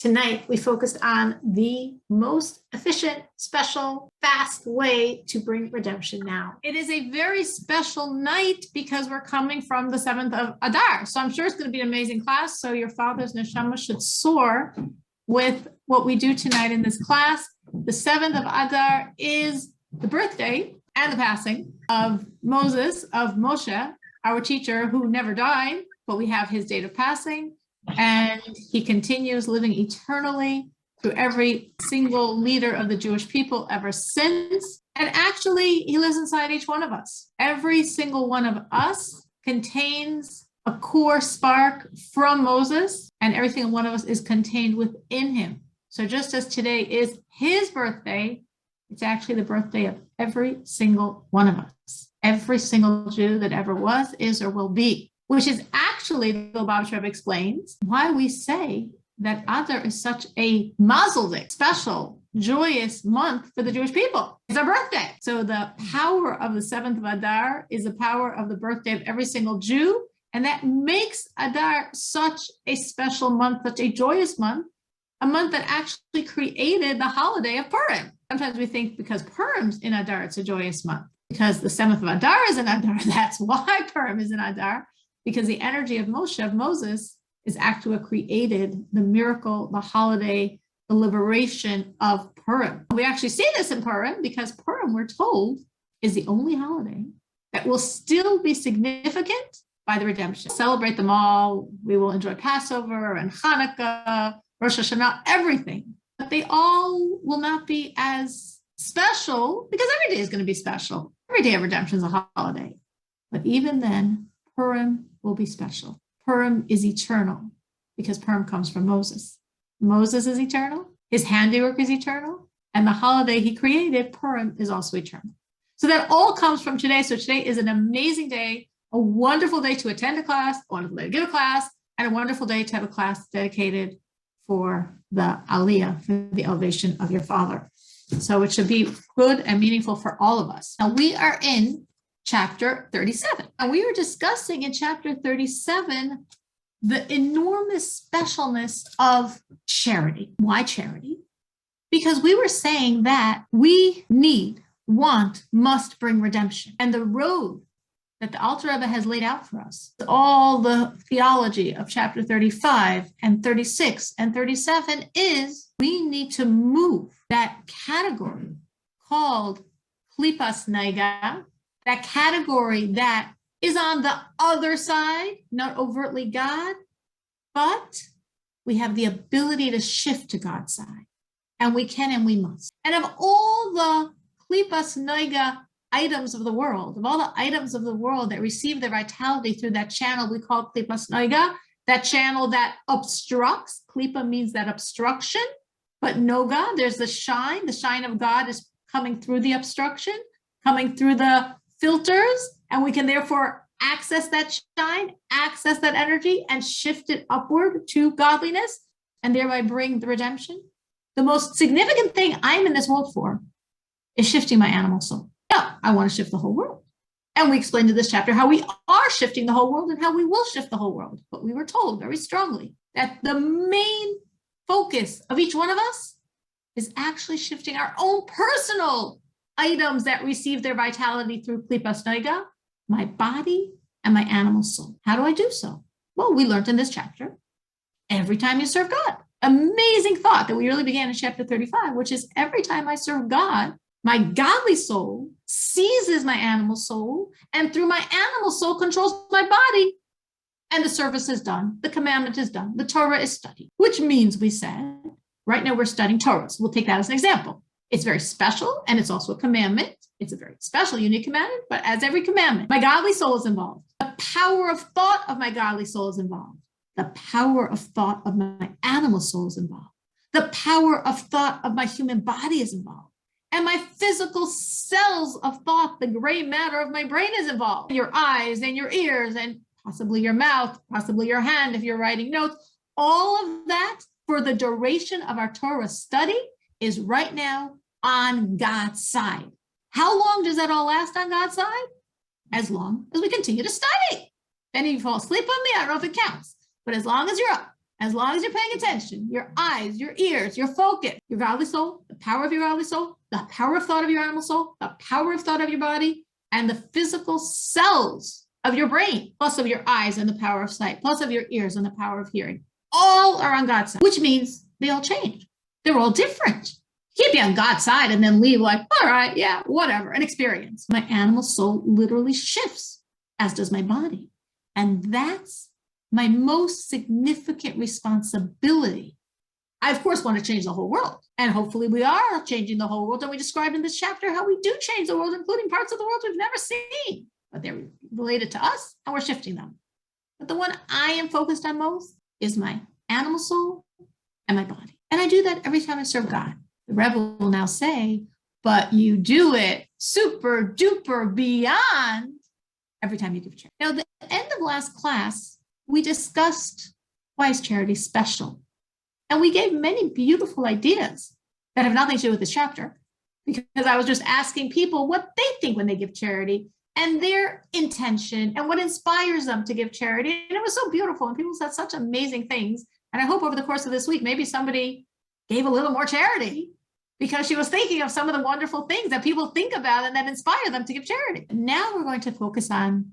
Tonight, we focused on the most efficient, special, fast way to bring redemption now. It is a very special night because we're coming from the 7th of Adar. So I'm sure it's going to be an amazing class. So your father's neshama should soar with what we do tonight in this class. The 7th of Adar is the birthday and the passing of Moses, of Moshe, our teacher who never died, but we have his date of passing. And he continues living eternally through every single leader of the Jewish people ever since. And actually, he lives inside each one of us. Every single one of us contains a core spark from Moses, and every single one of us is contained within him. So just as today is his birthday, it's actually the birthday of every single one of us. Every single Jew that ever was, is, or will be. Which is actually, the Lubavitch Rebbe explains, why we say that Adar is such a mazel day, special, joyous month for the Jewish people. It's our birthday. So the power of the 7th of Adar is the power of the birthday of every single Jew. And that makes Adar such a special month, such a joyous month, a month that actually created the holiday of Purim. Sometimes we think because Purim's in Adar, it's a joyous month. Because the 7th of Adar is in Adar, that's why Purim is in Adar. Because the energy of Moshe, of Moses, is actually what created the miracle, the holiday, the liberation of Purim. We actually see this in Purim because Purim, we're told, is the only holiday that will still be significant by the redemption. Celebrate them all. We will enjoy Passover and Hanukkah, Rosh Hashanah, everything. But they all will not be as special because every day is going to be special. Every day of redemption is a holiday. But even then, Purim will be special. Purim is eternal because Purim comes from Moses. Moses is eternal. His handiwork is eternal. And the holiday he created, Purim, is also eternal. So that all comes from today. So today is an amazing day, a wonderful day to attend a class, a wonderful day to give a class, and a wonderful day to have a class dedicated for the Aliyah, for the elevation of your father. So it should be good and meaningful for all of us. Now we are in chapter 37. And we were discussing in chapter 37 the enormous specialness of charity. Why charity? Because we were saying that we need, want, must bring redemption. And the road that the Alter Rebbe has laid out for us, all the theology of chapter 35 and 36 and 37 is we need to move that category called klipas naiga, that category that is on the other side, not overtly God, but we have the ability to shift to God's side. And we can and we must. And of all the klipas noiga items of the world, of all the items of the world that receive their vitality through that channel we call klipas noiga, that channel that obstructs, klipa means that obstruction, but noga, there's the shine of God is coming through the obstruction, coming through the filters, and we can therefore access that shine, access that energy, and shift it upward to godliness, and thereby bring the redemption. The most significant thing I'm in this world for is shifting my animal soul. No, I want to shift the whole world. And we explained in this chapter how we are shifting the whole world and how we will shift the whole world. But we were told very strongly that the main focus of each one of us is actually shifting our own personal items that receive their vitality through klipas noiga, my body and my animal soul. How do I do so? Well, we learned in this chapter, every time you serve God. Amazing thought that we really began in chapter 35, which is every time I serve God, my godly soul seizes my animal soul, and through my animal soul controls my body. And the service is done. The commandment is done. The Torah is studied, which means we said, right now we're studying Torah. So we'll take that as an example. It's very special, and it's also a commandment. It's a very special, unique commandment, but as every commandment, my godly soul is involved. The power of thought of my godly soul is involved. The power of thought of my animal soul is involved. The power of thought of my human body is involved. And my physical cells of thought, the gray matter of my brain is involved. Your eyes and your ears and possibly your mouth, possibly your hand if you're writing notes. All of that for the duration of our Torah study is right now on God's side. How long does that all last on God's side? As long as we continue to study. Then if you fall asleep on me, I don't know if it counts. But as long as you're up, as long as you're paying attention, your eyes, your ears, your focus, your godly soul, the power of your godly soul, the power of thought of your animal soul, the power of thought of your body, and the physical cells of your brain, plus of your eyes and the power of sight, plus of your ears and the power of hearing, all are on God's side, which means they all change. They're all different. You can't be on God's side and then leave like, all right, yeah, whatever, an experience. My animal soul literally shifts, as does my body. And that's my most significant responsibility. I, of course, want to change the whole world. And hopefully we are changing the whole world. And we described in this chapter how we do change the world, including parts of the world we've never seen. But they're related to us, and we're shifting them. But the one I am focused on most is my animal soul and my body. And I do that every time I serve God. The Rebbe will now say, but you do it super duper beyond every time you give charity. Now, at the end of last class, we discussed why is charity special? And we gave many beautiful ideas that have nothing to do with this chapter, because I was just asking people what they think when they give charity and their intention and what inspires them to give charity. And it was so beautiful, and people said such amazing things. And I hope over the course of this week, maybe somebody gave a little more charity because she was thinking of some of the wonderful things that people think about and that inspire them to give charity. Now we're going to focus on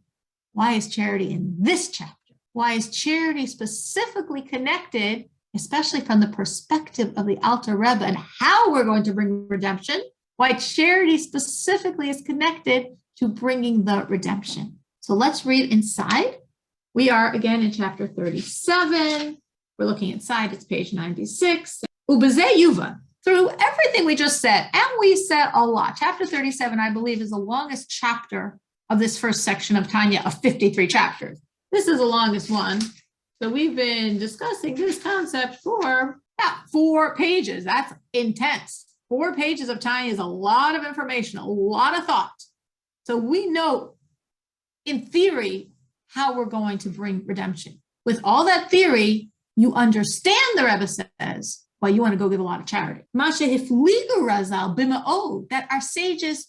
why is charity in this chapter? Why is charity specifically connected, especially from the perspective of the Alter Rebbe and how we're going to bring redemption? Why charity specifically is connected to bringing the redemption. So let's read inside. We are again in chapter 37. We're looking inside, it's page 96. Ubezeh Yuva. Through everything we just said, and we said a lot. Chapter 37, I believe, is the longest chapter of this first section of Tanya of 53 chapters. This is the longest one. So we've been discussing this concept for about 4 pages. That's intense. 4 pages of Tanya is a lot of information, a lot of thought. So we know, in theory, how we're going to bring redemption. With all that theory, you understand, the Rebbe says, why you want to go give a lot of charity. That our sages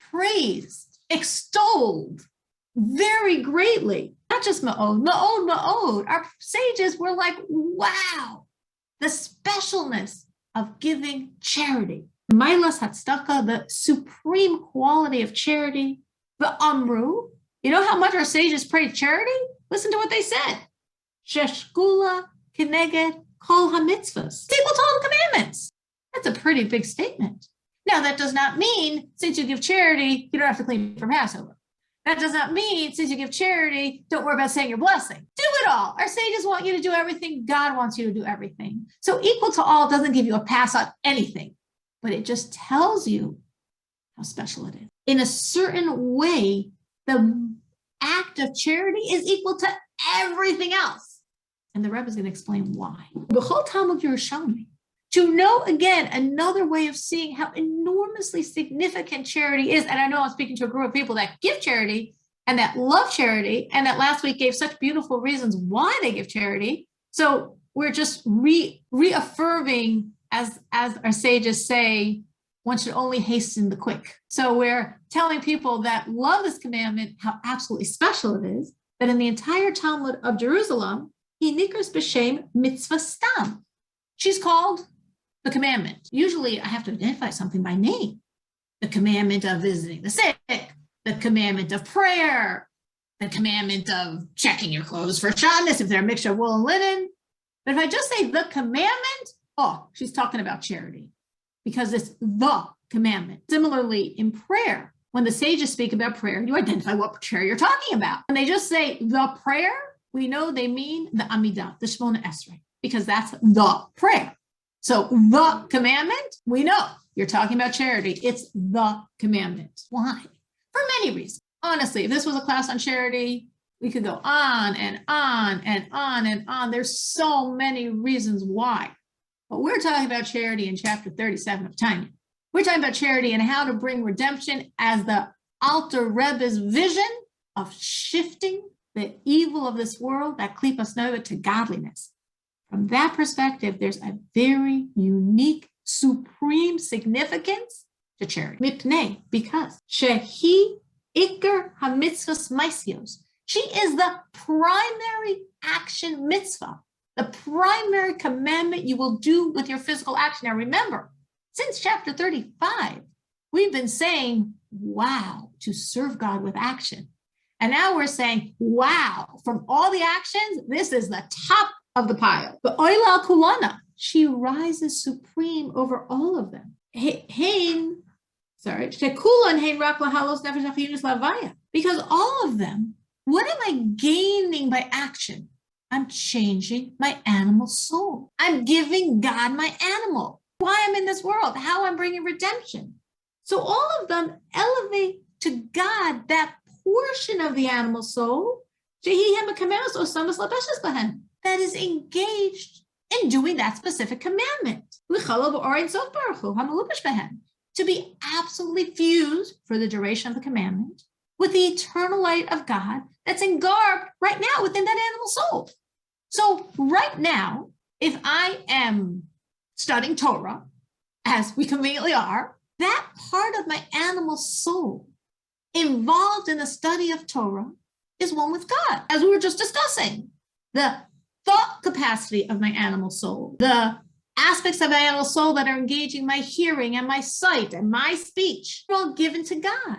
praised, extolled very greatly. Not just ma'od. Our sages were like, wow, the specialness of giving charity. Mailas Hatstaka, the supreme quality of charity. The Amru, you know how much our sages praised charity? Listen to what they said. Sheshkula Keneged Kol HaMitzvahs. It's equal to all the commandments. That's a pretty big statement. Now, that does not mean since you give charity, you don't have to clean for Passover. That does not mean since you give charity, don't worry about saying your blessing. Do it all. Our sages want you to do everything. God wants you to do everything. So equal to all doesn't give you a pass on anything, but it just tells you how special it is. In a certain way, the act of charity is equal to everything else. And the Rebbe is going to explain why. The whole Talmud Yerushalmi, to know again another way of seeing how enormously significant charity is. And I know I'm speaking to a group of people that give charity and that love charity, and that last week gave such beautiful reasons why they give charity. So we're just reaffirming, as our sages say, one should only hasten the quick. So we're telling people that love this commandment how absolutely special it is, that in the entire Talmud of Jerusalem, he nikras b'shem mitzvah stam. She's called the commandment. Usually I have to identify something by name. The commandment of visiting the sick, the commandment of prayer, the commandment of checking your clothes for Shabbos if they're a mixture of wool and linen. But if I just say the commandment, oh, she's talking about charity because it's the commandment. Similarly, in prayer, when the sages speak about prayer, you identify what prayer you're talking about. When they just say the prayer, we know they mean the Amidah, the Shemona Esrei, because that's the prayer. So the commandment, we know you're talking about charity. It's the commandment. Why? For many reasons. Honestly, if this was a class on charity, we could go on and on and on and on. There's so many reasons why. But we're talking about charity in chapter 37 of Tanya. We're talking about charity and how to bring redemption as the Alter Rebbe's vision of shifting the evil of this world, that klipas nova, to godliness. From that perspective, there's a very unique, supreme significance to charity. Mipnei, because shehi ikar hamitzvos maisios. She is the primary action mitzvah The primary commandment you will do with your physical action. Now remember, since chapter 35, we've been saying, wow, to serve God with action. And now we're saying, wow, from all the actions, this is the top of the pile. The Oila Kulana, she rises supreme over all of them. Because all of them, what am I gaining by action? I'm changing my animal soul. I'm giving God my animal. Why I'm in this world, how I'm bringing redemption. So all of them elevate to God that portion of the animal soul that is engaged in doing that specific commandment. To be absolutely fused for the duration of the commandment with the eternal light of God that's engarbed right now within that animal soul. So right now, if I am studying Torah, as we conveniently are, that part of my animal soul involved in the study of Torah is one with God, as we were just discussing. The thought capacity of my animal soul, the aspects of my animal soul that are engaging my hearing and my sight and my speech are all given to God,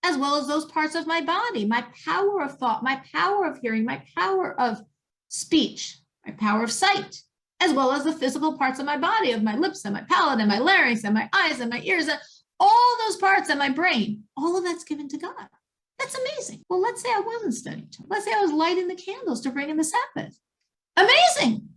as well as those parts of my body, my power of thought, my power of hearing, my power of speech, my power of sight, as well as the physical parts of my body, of my lips and my palate and my larynx and my eyes and my ears, and all those parts and my brain, all of that's given to God. That's amazing. Well, let's say I wasn't studying Torah. Let's say I was lighting the candles to bring in the Sabbath. Amazing.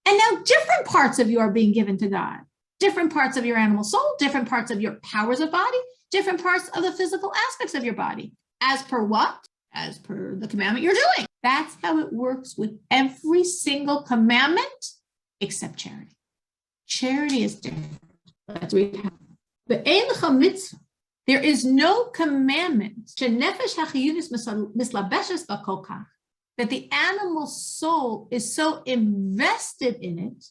And now different parts of you are being given to God. Different parts of your animal soul, different parts of your powers of body, different parts of the physical aspects of your body. As per what? As per the commandment you're doing. That's how it works with every single commandment except charity. Charity is different. Let's read how. There is no commandment that the animal soul is so invested in it,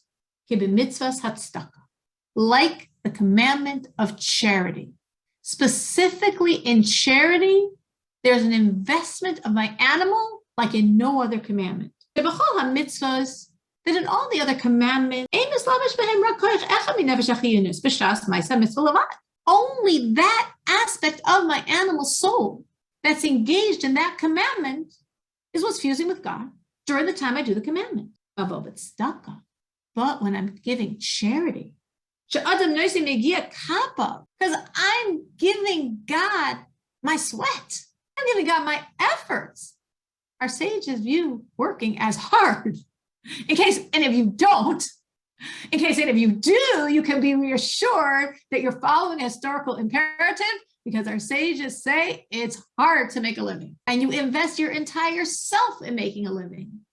like the commandment of charity. Specifically in charity, there's an investment of my animal like in no other commandment. That in all the other commandments, only that aspect of my animal soul that's engaged in that commandment is what's fusing with God during the time I do the commandment. But when I'm giving charity, because I'm giving God my sweat, I'm giving God my efforts. Our sages view working as hard. In case any of you don't, in case any of you do, you can be reassured that you're following a historical imperative, because our sages say it's hard to make a living. And you invest your entire self in making a living,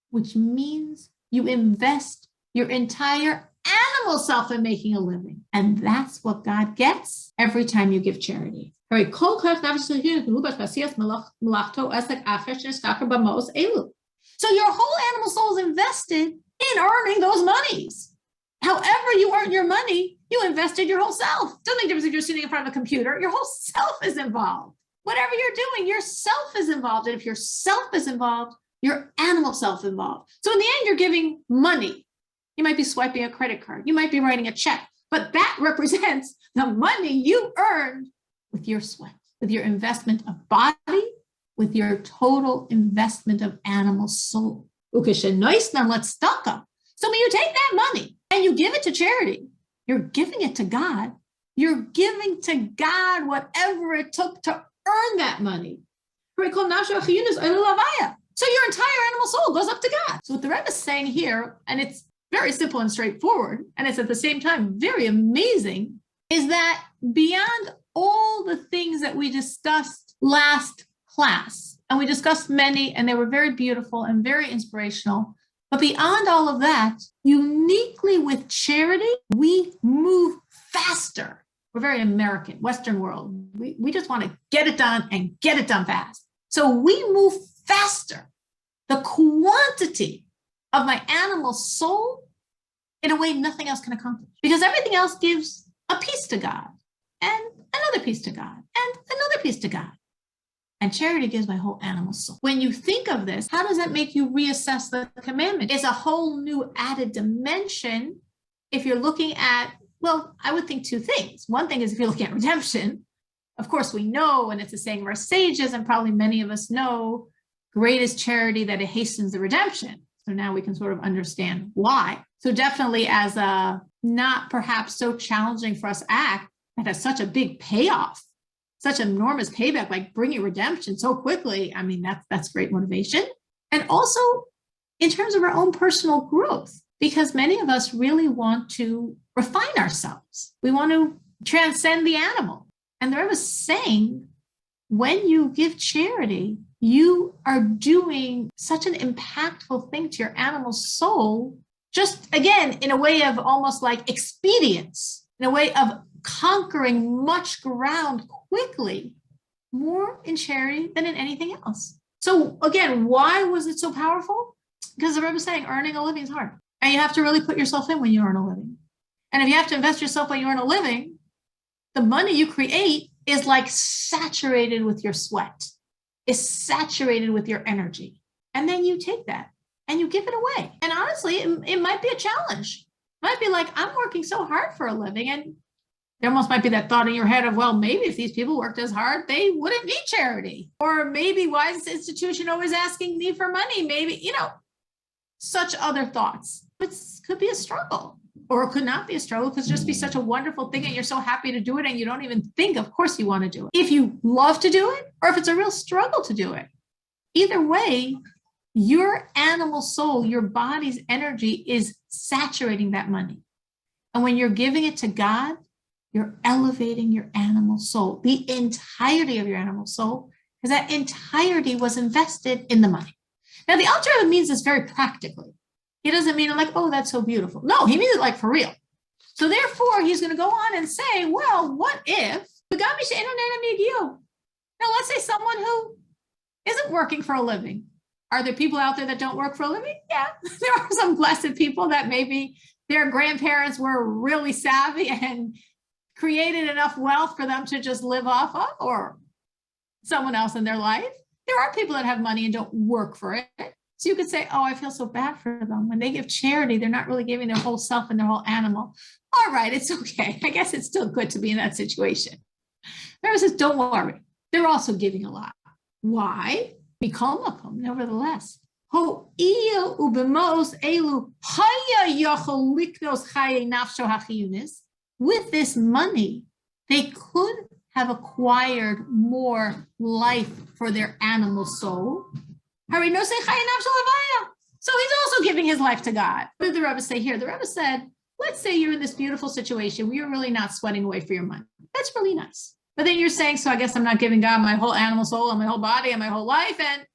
which means you invest your entire animal self in making a living. And that's what God gets every time you give charity. So your whole animal soul is invested in earning those monies. However you earn your money, you invested your whole self. Doesn't make a difference if you're sitting in front of a computer. Your whole self is involved. Whatever you're doing, your self is involved. And if your self is involved, your animal self is involved. So in the end, you're giving money. You might be swiping a credit card. You might be writing a check. But that represents the money you earned with your sweat, with your investment of body, with your total investment of animal soul. So when you take that money and you give it to charity, you're giving it to God. You're giving to God whatever it took to earn that money. So your entire animal soul goes up to God. So what the Rebbe is saying here, and it's very simple and straightforward, and it's at the same time very amazing, is that beyond all the things that we discussed last class, and we discussed many, and they were very beautiful and very inspirational, but beyond all of that, uniquely with charity, we move faster. We're very American, Western world. We just want to get it done and get it done fast. So we move faster. The quantity of my animal soul in a way nothing else can accomplish, because everything else gives a piece to God and another piece to God and another piece to God. And charity gives my whole animal soul. When you think of this, how does that make you reassess the commandment? It's a whole new added dimension if you're looking at, well, I would think two things. One thing is if you're looking at redemption, of course we know, and it's the saying of our sages, and probably many of us know, great is charity that it hastens the redemption. So now we can sort of understand why. So definitely as a not perhaps so challenging for us act that has such a big payoff, such enormous payback, like bringing redemption so quickly. I mean, that's great motivation. And also in terms of our own personal growth, because many of us really want to refine ourselves. We want to transcend the animal. And the Rebbe was saying, when you give charity, you are doing such an impactful thing to your animal soul, just again, in a way of almost like expedience, in a way of conquering much ground quickly, more in charity than in anything else. So again, why was it so powerful? Because the Rebbe is saying earning a living is hard. And you have to really put yourself in when you earn a living. And if you have to invest yourself when you earn a living, the money you create is like saturated with your sweat, is saturated with your energy. And then you take that and you give it away. And honestly, it might be a challenge. It might be like, I'm working so hard for a living. And there almost might be that thought in your head of, well, maybe if these people worked as hard, they wouldn't need charity. Or maybe why is this institution always asking me for money? Maybe, such other thoughts. It could be a struggle, or it could not be a struggle. It could just be such a wonderful thing and you're so happy to do it and you don't even think, of course you want to do it. If you love to do it, or if it's a real struggle to do it, either way, your animal soul, your body's energy is saturating that money. And when you're giving it to God, you're elevating your animal soul, the entirety of your animal soul, because that entirety was invested in the money. Now, the Alter Rebbe means this very practically. He doesn't mean it like, oh, that's so beautiful. No, he means it like for real. So therefore, he's going to go on and say, well, what if, now let's say someone who isn't working for a living. Are there people out there that don't work for a living? Yeah, there are some blessed people that maybe their grandparents were really savvy and created enough wealth for them to just live off of, or someone else in their life. There are people that have money and don't work for it. So you could say, oh, I feel so bad for them. When they give charity, they're not really giving their whole self and their whole animal. All right, it's okay. I guess it's still good to be in that situation. Rebbe says, don't worry. They're also giving a lot. Why? Nevertheless. With this money, they could have acquired more life for their animal soul. So he's also giving his life to God. What did the Rebbe say here? The Rebbe said, let's say you're in this beautiful situation where you're really not sweating away for your money. That's really nice. But then you're saying, so I guess I'm not giving God my whole animal soul and my whole body and my whole life. And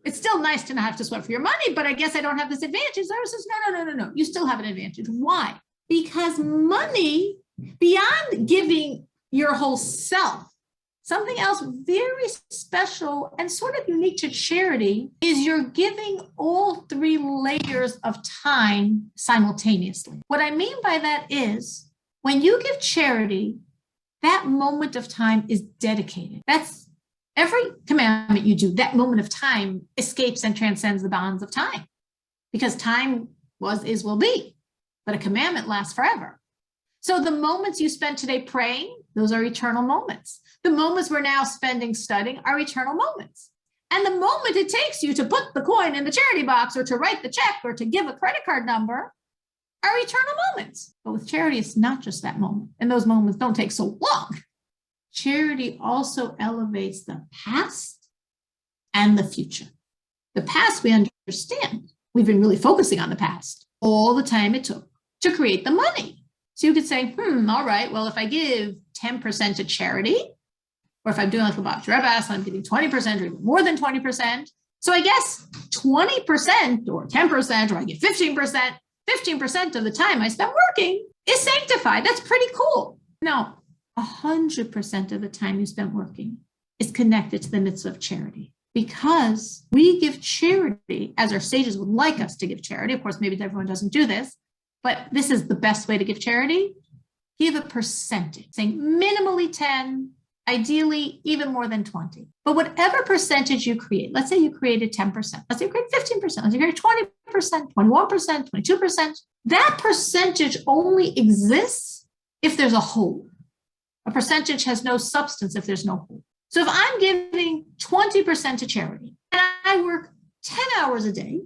it's still nice to not have to sweat for your money, but I guess I don't have this advantage. The Rebbe says, no. You still have an advantage. Why? Because money, beyond giving your whole self, something else very special and sort of unique to charity is you're giving all three layers of time simultaneously. What I mean by that is when you give charity, that moment of time is dedicated. That's every commandment you do, that moment of time escapes and transcends the bounds of time, because time was, is, will be, but a commandment lasts forever. So the moments you spend today praying, those are eternal moments. The moments we're now spending studying are eternal moments. And the moment it takes you to put the coin in the charity box or to write the check or to give a credit card number are eternal moments. But with charity, it's not just that moment. And those moments don't take so long. Charity also elevates the past and the future. The past we understand. We've been really focusing on the past, all the time it took to create the money. So you could say, all right, well, if I give 10% to charity, or if I'm doing like Lubavitch Rebbe asked, I'm giving 20% or even more than 20%. So I guess 20% or 10%, or I give 15% of the time I spend working is sanctified. That's pretty cool. No, 100% of the time you spend working is connected to the mitzvah of charity, because we give charity as our sages would like us to give charity. Of course, maybe everyone doesn't do this, but this is the best way to give charity. Give a percentage, saying minimally 10, Ideally, even more than 20. But whatever percentage you create, let's say you created 10%, let's say you create 15%, let's say you create 20%, 21%, 22%, that percentage only exists if there's a whole. A percentage has no substance if there's no whole. So if I'm giving 20% to charity and I work 10 hours a day,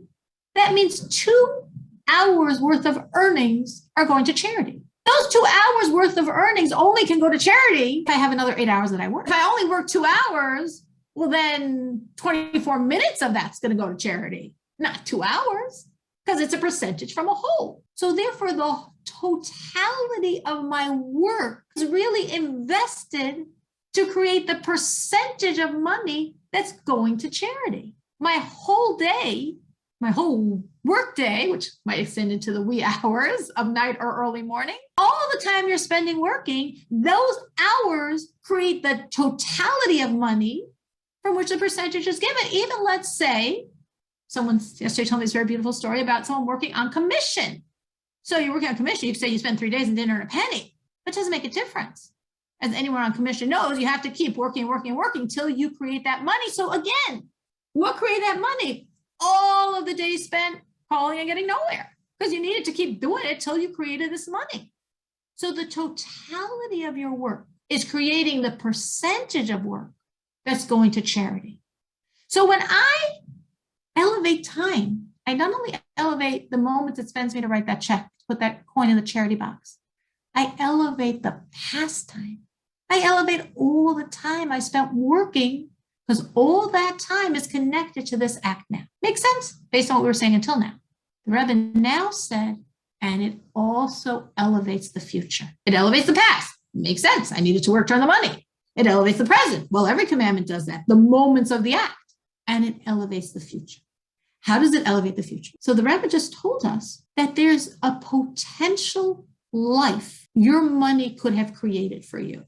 that means 2 hours worth of earnings are going to charity. Those 2 hours worth of earnings only can go to charity if I have another 8 hours that I work. If I only work 2 hours, well, then 24 minutes of that's going to go to charity, not 2 hours, because it's a percentage from a whole. So therefore, the totality of my work is really invested to create the percentage of money that's going to charity. My whole day, my whole work day, which might extend into the wee hours of night or early morning, all the time you're spending working, those hours create the totality of money from which the percentage is given. Even let's say, someone yesterday told me this very beautiful story about someone working on commission. So you're working on commission, you could say you spend 3 days and didn't earn a penny, but it doesn't make a difference. As anyone on commission knows, you have to keep working till you create that money. So again, what created that money? All of the days spent calling and getting nowhere, because you needed to keep doing it till you created this money. So the totality of your work is creating the percentage of work that's going to charity. So when I elevate time, I not only elevate the moment it spends me to write that check, put that coin in the charity box, I elevate the past time. I elevate all the time I spent working, because all that time is connected to this act now. Makes sense? Based on what we were saying until now. The Rebbe now said, and it also elevates the future. It elevates the past. Makes sense. I needed to work to earn the money. It elevates the present. Well, every commandment does that. The moments of the act. And it elevates the future. How does it elevate the future? So the Rebbe just told us that there's a potential life your money could have created for you.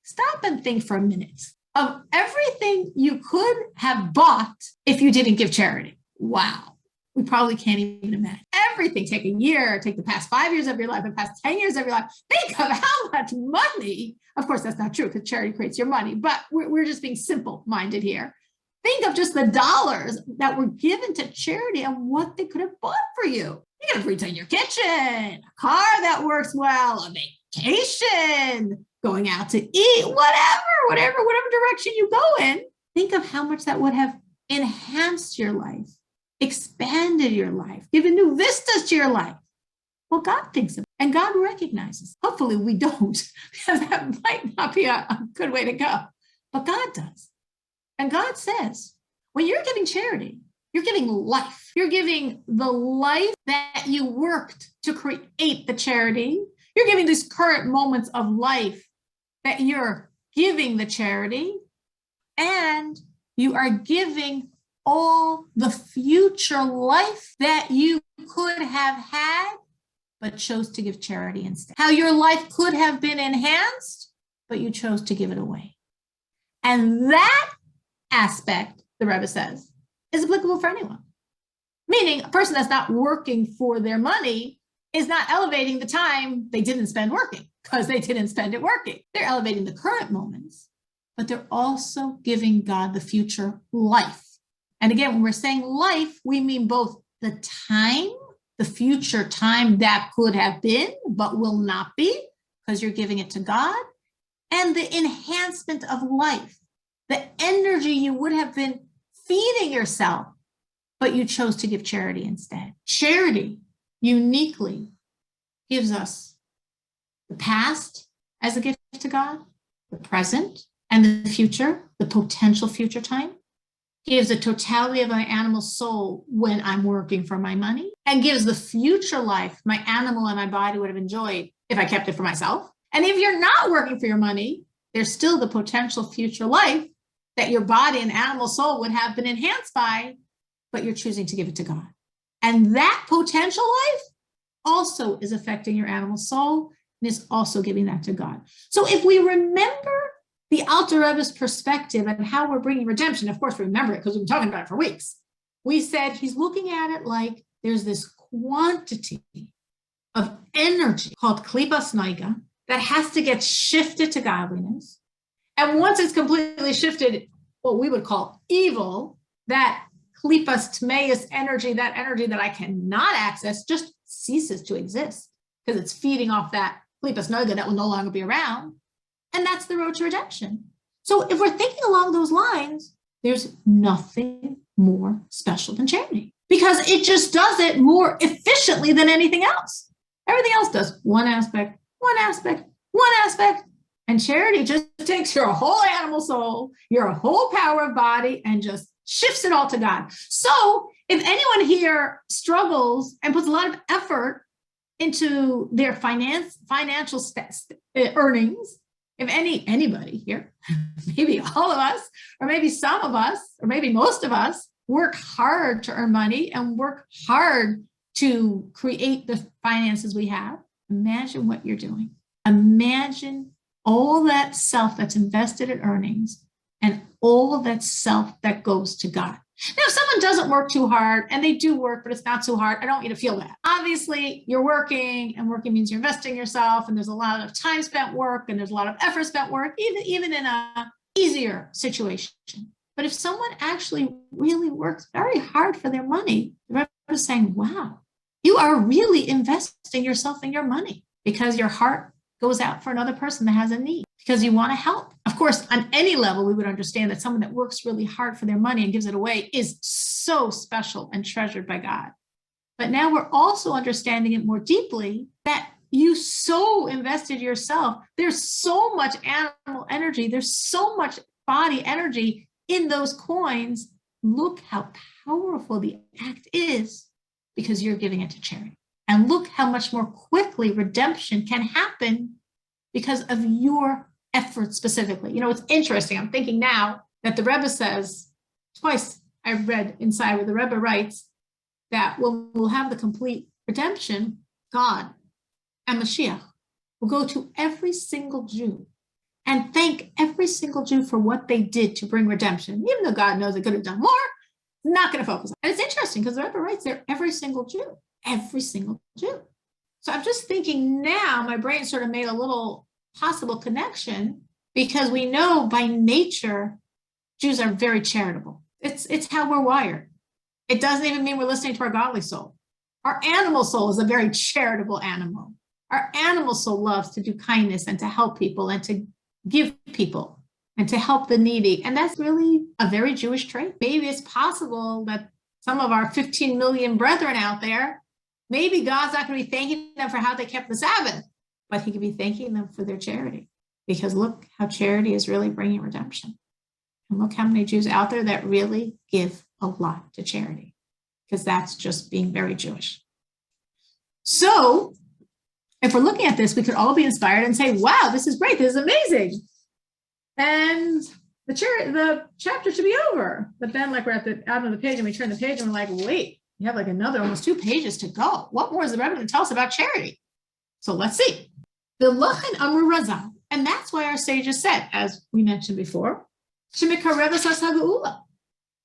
Stop and think for a minute of everything you could have bought if you didn't give charity. Wow. We probably can't even imagine. Everything, take a year, take the past 5 years of your life, the past 10 years of your life. Think of how much money. Of course, that's not true because charity creates your money, but we're just being simple-minded here. Think of just the dollars that were given to charity and what they could have bought for you. You could have redone your kitchen, a car that works well, a vacation, going out to eat, whatever direction you go in. Think of how much that would have enhanced your life, expanded your life, given new vistas to your life. Well, God thinks of it, and God recognizes. Hopefully we don't, because that might not be a good way to go, but God does. And God says, when you're giving charity, you're giving life. You're giving the life that you worked to create the charity. You're giving these current moments of life that you're giving the charity. And you are giving all the future life that you could have had, but chose to give charity instead. How your life could have been enhanced, but you chose to give it away. And that aspect, the Rebbe says, is applicable for anyone. Meaning a person that's not working for their money is not elevating the time they didn't spend working because they didn't spend it working. They're elevating the current moments, but they're also giving God the future life. And again, when we're saying life, we mean both the time, the future time that could have been, but will not be, because you're giving it to God, and the enhancement of life, the energy you would have been feeding yourself, but you chose to give charity instead. Charity uniquely gives us the past as a gift to God, the present and the future, the potential future time. Gives the totality of my animal soul when I'm working for my money, and gives the future life my animal and my body would have enjoyed if I kept it for myself. And if you're not working for your money, there's still the potential future life that your body and animal soul would have been enhanced by, but you're choosing to give it to God. And that potential life also is affecting your animal soul and is also giving that to God. So if we remember the Alter Rebbe's perspective and how we're bringing redemption, of course, remember it because we've been talking about it for weeks. We said he's looking at it like there's this quantity of energy called klipas noiga that has to get shifted to godliness. And once it's completely shifted, what we would call evil, that klipas tmeis energy, that energy that I cannot access, just ceases to exist because it's feeding off that klipas noga that will no longer be around. And that's the road to redemption. So if we're thinking along those lines, there's nothing more special than charity because it just does it more efficiently than anything else. Everything else does one aspect, one aspect, one aspect. And charity just takes your whole animal soul, your whole power of body, and just shifts it all to God. So if anyone here struggles and puts a lot of effort into their financial earnings, if anybody here, maybe all of us, or maybe some of us, or maybe most of us work hard to earn money and work hard to create the finances we have, imagine what you're doing. Imagine all that self that's invested in earnings and all that self that goes to God. Now, if someone doesn't work too hard and they do work, but it's not too hard, I don't want you to feel that. Obviously, you're working and working means you're investing in yourself and there's a lot of time spent work and there's a lot of effort spent work, even in a easier situation. But if someone actually really works very hard for their money, the Rebbe is saying, wow, you are really investing yourself in your money because your heart goes out for another person that has a need because you want to help. Of course, on any level, we would understand that someone that works really hard for their money and gives it away is so special and treasured by God. But now we're also understanding it more deeply that you so invested yourself. There's so much animal energy. There's so much body energy in those coins. Look how powerful the act is because you're giving it to charity. And look how much more quickly redemption can happen because of your efforts specifically. You know, it's interesting. I'm thinking now that the Rebbe says, twice I've read inside where the Rebbe writes that when we'll have the complete redemption, God and Mashiach will go to every single Jew and thank every single Jew for what they did to bring redemption. Even though God knows they could have done more, not going to focus on it. And it's interesting because the Rebbe writes there, every single Jew. Every single Jew. So I'm just thinking now, my brain sort of made a little possible connection because we know by nature, Jews are very charitable. It's how we're wired. It doesn't even mean we're listening to our godly soul. Our animal soul is a very charitable animal. Our animal soul loves to do kindness and to help people and to give people and to help the needy. And that's really a very Jewish trait. Maybe it's possible that some of our 15 million brethren out there, maybe God's not going to be thanking them for how they kept the Sabbath, but he could be thanking them for their charity because look how charity is really bringing redemption. And look how many Jews out there that really give a lot to charity because that's just being very Jewish. So if we're looking at this, we could all be inspired and say, wow, this is great. This is amazing. And the chapter should be over. But then like we're at the out of the page and we turn the page and we're like, wait, you have like another almost 2 pages to go. What more is the Rebbe going to tell us about charity? So let's see. The Lachin Amru Razal, and that's why our sages said, as we mentioned before,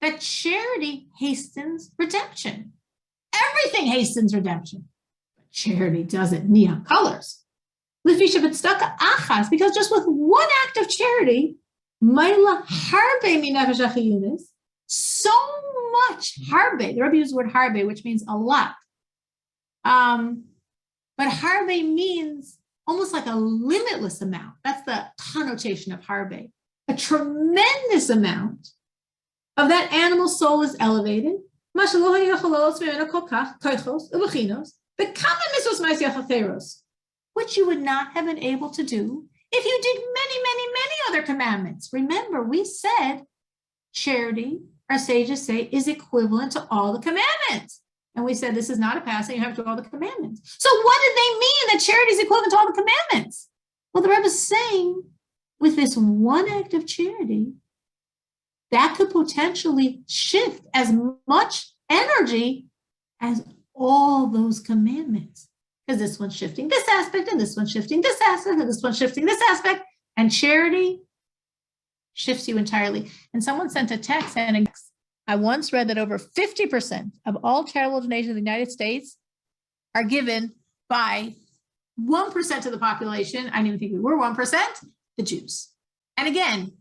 that charity hastens redemption. Everything hastens redemption. But charity doesn't neon colors. Because just with one act of charity, so much harbe. The Rebbe used the word harbe, which means a lot. But harbe means almost like a limitless amount. That's the connotation of harbe. A tremendous amount of that animal soul is elevated. Which you would not have been able to do if you did many, many, many other commandments. Remember, we said charity, our sages say, is equivalent to all the commandments. And we said this is not a passing, you have to do all the commandments. So what did they mean that charity is equivalent to all the commandments? Well, the Rebbe is saying with this one act of charity, that could potentially shift as much energy as all those commandments. Because this one's shifting this aspect, and this one's shifting this aspect, and this one's shifting this aspect. And charity shifts you entirely. And someone sent a text and I once read that over 50% of all charitable donations in the United States are given by 1% of the population. I didn't even think we were 1%, the Jews. And again,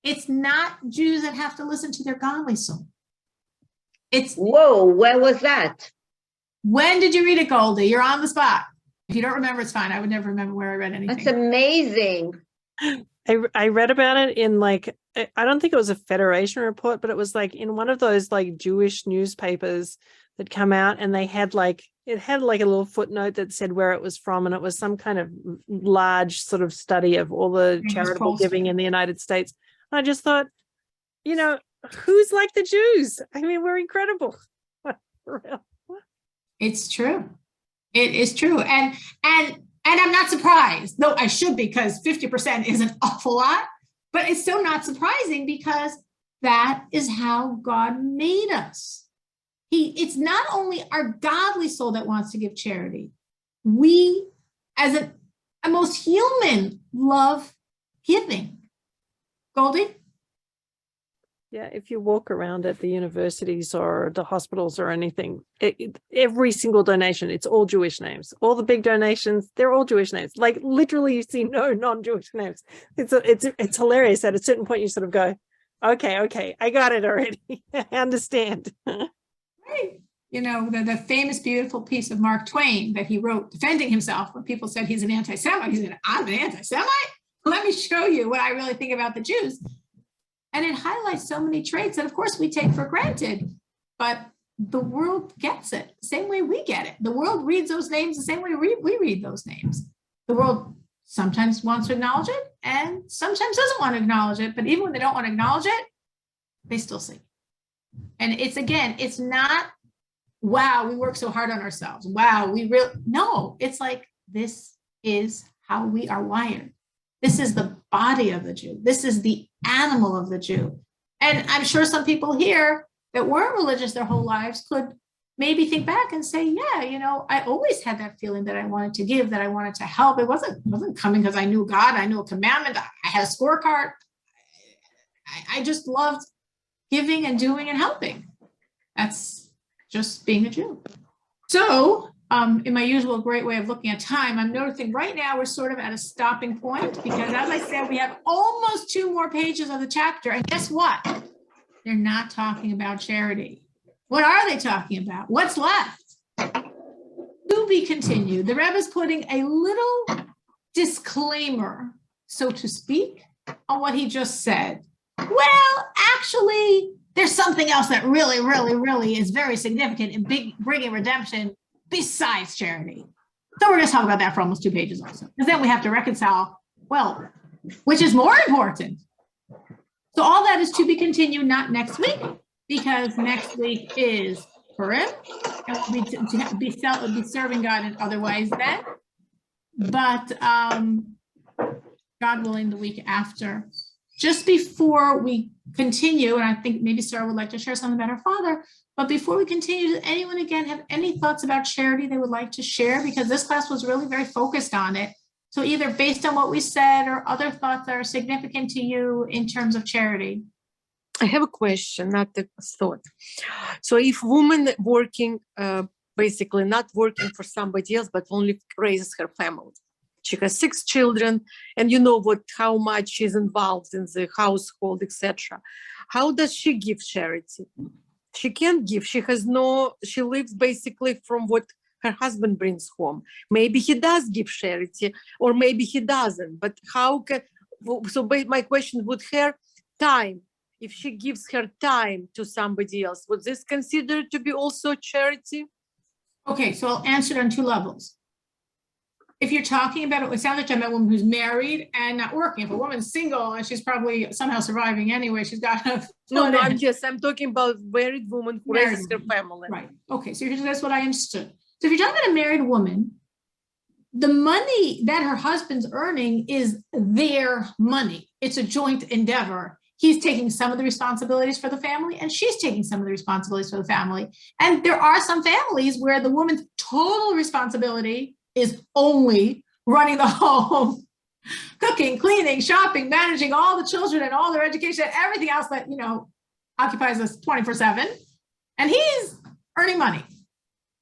it's not Jews that have to listen to their godly soul. It's Whoa, where was that? When did you read it, Goldie? You're on the spot. If you don't remember, it's fine. I would never remember where I read anything. That's amazing. I read about it in like, I don't think it was a Federation report, but it was like in one of those like Jewish newspapers that come out, and they had like, it had like a little footnote that said where it was from, and it was some kind of large sort of study of all the charitable giving in the United States. And I just thought, you know, who's like the Jews? I mean, we're incredible. For real. It's true. It is true. And I'm not surprised. No, I should be, because 50% is an awful lot, but it's so not surprising because that is how God made us. It's not only our godly soul that wants to give charity. We, as a most human, love giving. Goldie? Yeah, if you walk around at the universities or the hospitals or anything, every single donation, it's all Jewish names. All the big donations, they're all Jewish names. Like literally, you see no non-Jewish names. It's hilarious. At a certain point, you sort of go, okay, I got it already. I understand. Right. You know, the famous, beautiful piece of Mark Twain that he wrote defending himself when people said he's an anti-Semite. He said, I'm an anti-Semite? Let me show you what I really think about the Jews. And it highlights so many traits that, of course, we take for granted, but the world gets it the same way we get it. The world reads those names the same way we read those names. The world sometimes wants to acknowledge it and sometimes doesn't want to acknowledge it. But even when they don't want to acknowledge it, they still see. And it's not, wow, we work so hard on ourselves. Wow, no, it's like, this is how we are wired. This is the body of the Jew. This is the animal of the Jew. And I'm sure some people here that weren't religious their whole lives could maybe think back and say, yeah, you know, I always had that feeling that I wanted to give, that I wanted to help. It wasn't coming because I knew God, I knew a commandment, I had a scorecard. I just loved giving and doing and helping. That's just being a Jew. So in my usual great way of looking at time, I'm noticing right now we're sort of at a stopping point because, as I said, we have almost 2 more pages of the chapter. And guess what? They're not talking about charity. What are they talking about? What's left? To be continued. The Rebbe is putting a little disclaimer, so to speak, on what he just said. Well, actually, there's something else that really, really, really is very significant in bringing redemption besides charity. So we're going to talk about that for almost 2 pages also. Because then we have to reconcile, well, which is more important? So all that is to be continued, not next week, because next week is Purim, and we'll be serving God in other ways then. But God willing, the week after. Just before we continue, and I think maybe Sarah would like to share something about her father, but before we continue, does anyone again have any thoughts about charity they would like to share? Because this class was really very focused on it. So either based on what we said or other thoughts that are significant to you in terms of charity. I have a question, not a thought. So if woman working, basically not working for somebody else, but only raises her family. She has 6 children, and you know how much she's involved in the household, etc. How does she give charity? She can't give. She lives basically from what her husband brings home. Maybe he does give charity, or maybe he doesn't. But my question, would her time, if she gives her time to somebody else, would this considered to be also charity? Okay, so I'll answer it on 2 levels. If you're talking about it sounds like I'm a woman who's married and not working. If a woman's single and she's probably somehow surviving anyway, she's got to. I'm talking about married woman who raises her family. Right. Okay. So that's what I understood. So if you're talking about a married woman, the money that her husband's earning is their money. It's a joint endeavor. He's taking some of the responsibilities for the family, and she's taking some of the responsibilities for the family. And there are some families where the woman's total responsibility is only running the home, cooking, cleaning, shopping, managing all the children and all their education, and everything else that, occupies us 24/7. And he's earning money.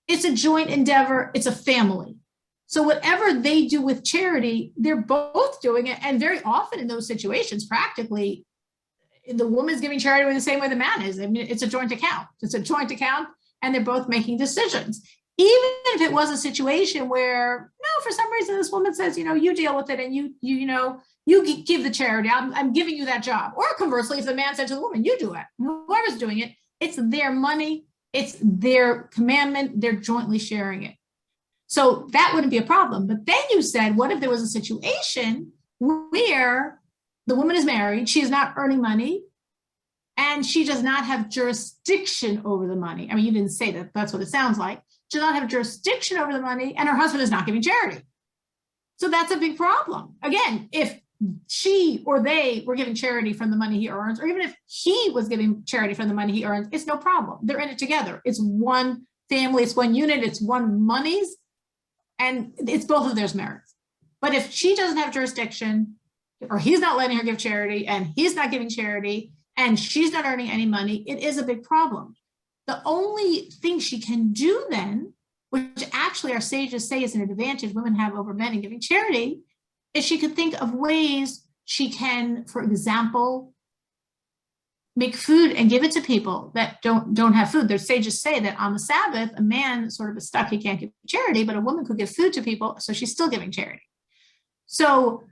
It's a joint endeavor. It's a family. So whatever they do with charity, they're both doing it. And very often in those situations, practically, the woman's giving charity the same way the man is. I mean, it's a joint account. It's a joint account, and they're both making decisions. Even if it was a situation where, no, for some reason, this woman says, you deal with it, and you give the charity. I'm giving you that job. Or conversely, if the man said to the woman, you do it. Whoever's doing it, it's their money. It's their commandment. They're jointly sharing it. So that wouldn't be a problem. But then you said, what if there was a situation where the woman is married, she is not earning money, and she does not have jurisdiction over the money? I mean, you didn't say that. That's what it sounds like. She does not have jurisdiction over the money, and her husband is not giving charity. So that's a big problem. Again, if she or they were giving charity from the money he earns, or even if he was giving charity from the money he earns, it's no problem. They're in it together. It's one family, it's one unit, it's one monies, and it's both of theirs merits. But if she doesn't have jurisdiction, or he's not letting her give charity, and he's not giving charity, and she's not earning any money, it is a big problem. The only thing she can do then, which actually our sages say is an advantage women have over men in giving charity, is she could think of ways she can, for example, make food and give it to people that don't have food. Their sages say that on the Sabbath, a man sort of is stuck, he can't give charity, but a woman could give food to people, so she's still giving charity. So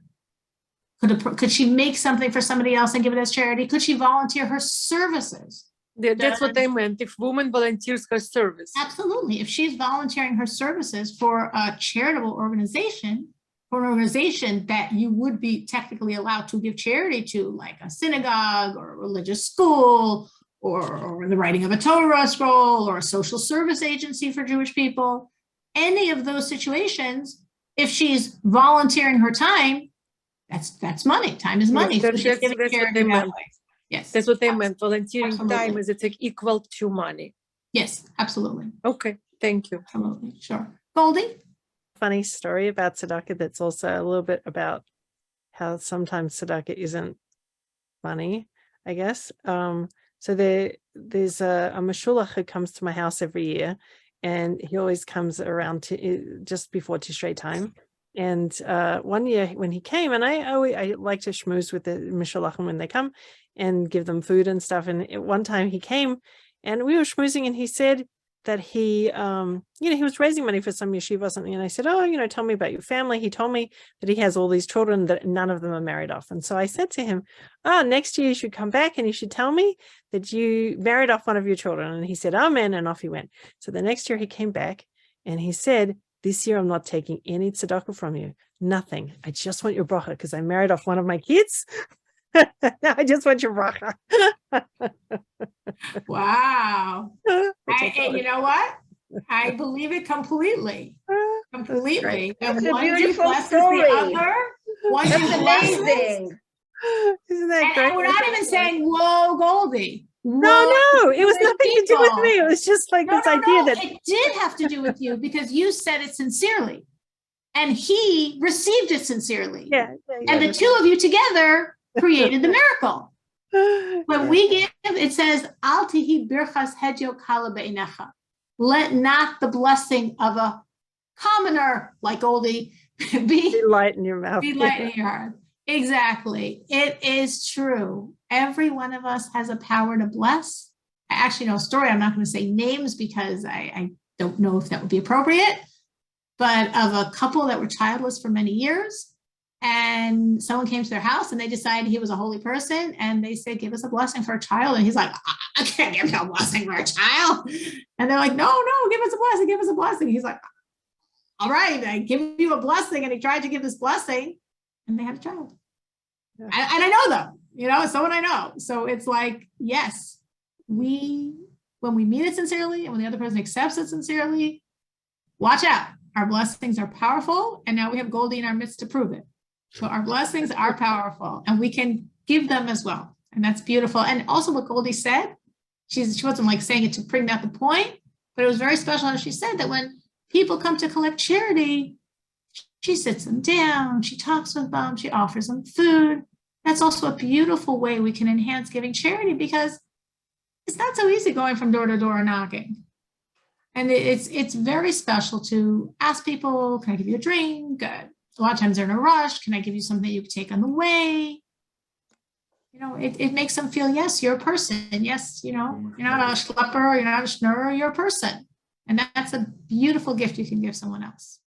could she make something for somebody else and give it as charity? Could she volunteer her services? That's what I meant. If woman volunteers her service. Absolutely. If she's volunteering her services for a charitable organization, for an organization that you would be technically allowed to give charity to, like a synagogue or a religious school, or the writing of a Torah scroll, or a social service agency for Jewish people, any of those situations, if she's volunteering her time, that's money. Time is money. So she's giving charity that way. Yes. That's what they meant. Volunteering Absolutely. time is equal to money. Yes, absolutely. Okay, thank you. Absolutely. Sure. Goldie? Funny story about tzedakah that's also a little bit about how sometimes tzedakah isn't money, I guess. So there's a mashulach who comes to my house every year, and he always comes around to just before Tishrei time. And one year when he came, and I like to schmooze with the mashulachim when they come and give them food and stuff. And one time he came and we were schmoozing, and he said that he was raising money for some yeshiva or something. And I said, tell me about your family. He told me that he has all these children that none of them are married off. And so I said to him, next year you should come back and you should tell me that you married off one of your children. And he said, amen. And off he went. So the next year he came back and he said, this year I'm not taking any tzedakah from you. Nothing. I just want your bracha because I married off one of my kids. I just want your bracha. Wow. And you know what? I believe it completely. Completely. And It's a one beautiful blesses story. the other. One That's blesses. amazing. Isn't that And great? we're not even saying, whoa, Goldie. No, it was Jewish nothing to do with people. me. It was just like No, this idea that it did have to do with you because you said it sincerely. And he received it sincerely. And the two of you together created the miracle. When we give, it says, Al tihi birchas hedyo kala be'inecha. Let not the blessing of a commoner like Goldie be light in your mouth. be light in your heart. Exactly. It is true. Every one of us has a power to bless. I actually know a story. I'm not going to say names because I don't know if that would be appropriate, but of a couple that were childless for many years. And someone came to their house and they decided he was a holy person. And they said, give us a blessing for a child. And he's like, I can't give no blessing for a child. And they're like, no, give us a blessing. Give us a blessing. He's like, all right, I give you a blessing. And he tried to give this blessing and they had a child. Yeah. And I know them, someone I know. So it's like, yes, when we mean it sincerely and when the other person accepts it sincerely, watch out. Our blessings are powerful. And now we have Goldie in our midst to prove it. So our blessings are powerful and we can give them as well. And that's beautiful. And also what Goldie said, she wasn't like saying it to bring out the point, but it was very special. And she said that when people come to collect charity, she sits them down, she talks with them, she offers them food. That's also a beautiful way we can enhance giving charity because it's not so easy going from door to door knocking. And it's very special to ask people, can I give you a drink? A lot of times they're in a rush. Can I give you something you can take on the way? You know, it makes them feel, yes, you're a person. Yes, you know, you're not a schlepper, you're not a schnurrer, you're a person. And that's a beautiful gift you can give someone else.